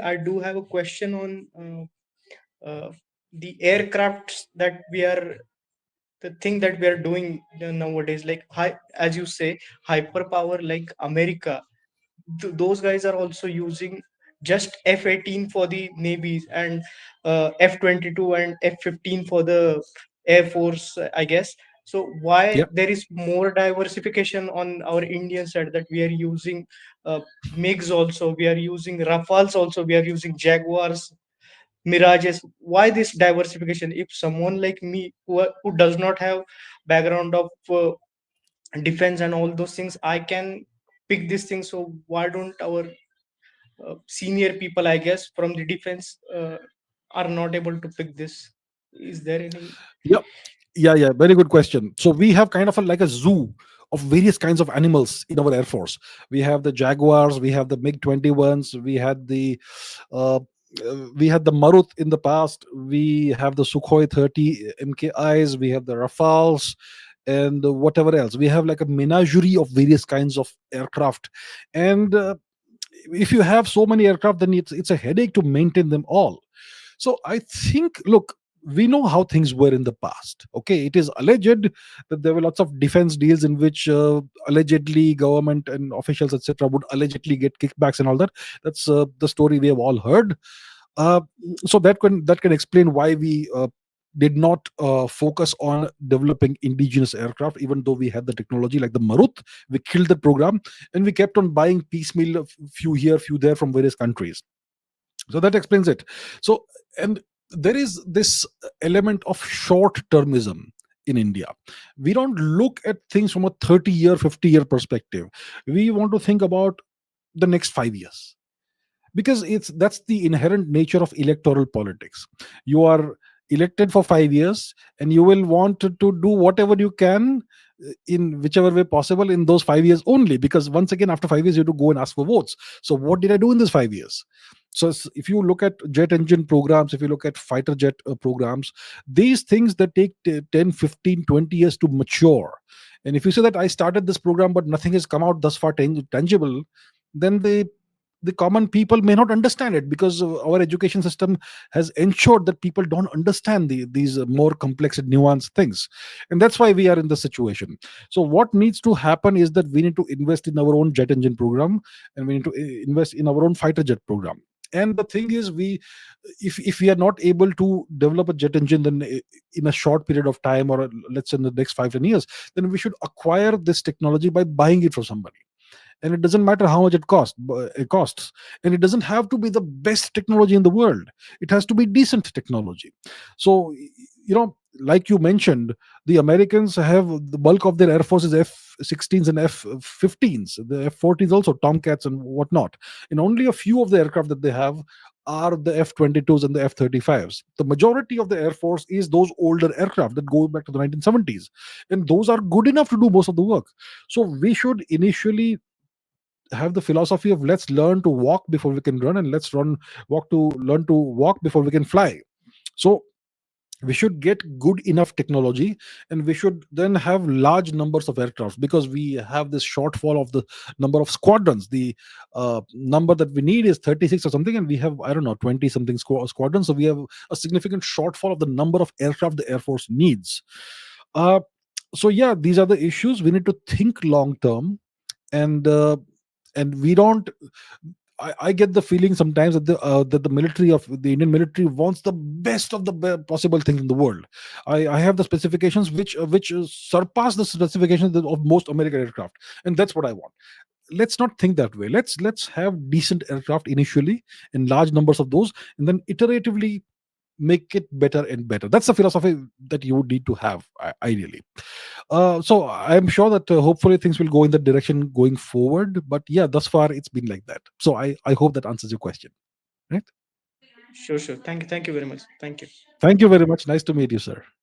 I do have a question on the aircrafts that we are the thing that we are doing nowadays. Like high, as you say, hyperpower like America. Those guys are also using just F-18 for the navies and F-22 and F-15 for the air force, I guess. So why Yep. there is more diversification on our Indian side, that we are using uh, MiGs also, we are using Rafales also, we are using Jaguars, Mirages. Why this diversification? If someone like me who does not have background of defense and all those things, I can pick these things. So why don't our senior people, I guess, from the defense are not able to pick this? Is there any? Yep. Yeah, very good question. So we have kind of like a zoo of various kinds of animals in our air force. We have the Jaguars, we have the MiG-21s, uh, we had the Marut in the past, we have the Sukhoi 30 MKIs, we have the Rafales, and whatever else. We have like a menagerie of various kinds of aircraft, and if you have so many aircraft, then it's a headache to maintain them all. So I think, look, we know how things were in the past. Okay, it is alleged that there were lots of defense deals in which allegedly government and officials, etc., would allegedly get kickbacks and all that. That's the story we have all heard. uh, so that can explain why we did not focus on developing indigenous aircraft, even though we had the technology like the Marut. We killed the program, and we kept on buying piecemeal, a few here, few there, from various countries. So that explains it. So, and there is this element of short termism in India. We don't look at things from a 30-year, 50-year perspective. We want to think about the next 5 years, because it's that's the inherent nature of electoral politics. You are elected for 5 years, and you will want to do whatever you can in whichever way possible in those 5 years only, because once again, after 5 years, you have to go and ask for votes. So what did I do in this 5 years? So if you look at jet engine programs, if you look at fighter jet programs, these things that take 10, 15, 20 years to mature. And if you say that I started this program but nothing has come out thus far tangible, then the common people may not understand it, because our education system has ensured that people don't understand these more complex and nuanced things. And that's why we are in this situation. So what needs to happen is that we need to invest in our own jet engine program, and we need to invest in our own fighter jet program. And the thing is, if we are not able to develop a jet engine, then in a short period of time, or let's say in the next 5-10 years, then we should acquire this technology by buying it from somebody. And it doesn't matter how much it costs. And it doesn't have to be the best technology in the world. It has to be decent technology. So, like you mentioned, the Americans have the bulk of their air force is F-16s and F-15s, the F-14s also, Tomcats and whatnot. And only a few of the aircraft that they have are the F-22s and the F-35s. The majority of the air force is those older aircraft that go back to the 1970s, and those are good enough to do most of the work. So we should initially have the philosophy of, let's learn to walk before we can run, and let's learn to walk before we can fly. So we should get good enough technology, and we should then have large numbers of aircraft, because we have this shortfall of the number of squadrons. The number that we need is 36 or something, and we have, I don't know, 20 something squadrons. So we have a significant shortfall of the number of aircraft the air force needs. uh, so yeah, these are the issues. We need to think long term. And uh, and we don't. I get the feeling sometimes that the military of the Indian military wants the best of the possible things in the world. I have the specifications which surpass the specifications of most American aircraft, and that's what I want. Let's not think that way. Let's have decent aircraft initially, in large numbers of those, and then iteratively make it better and better. That's the philosophy that you would need to have, ideally. So I'm sure that hopefully things will go in that direction going forward. But yeah, thus far it's been like that. So I hope that answers your question. Right? Sure, sure. Thank you very much. Thank you. Thank you very much. Nice to meet you, sir.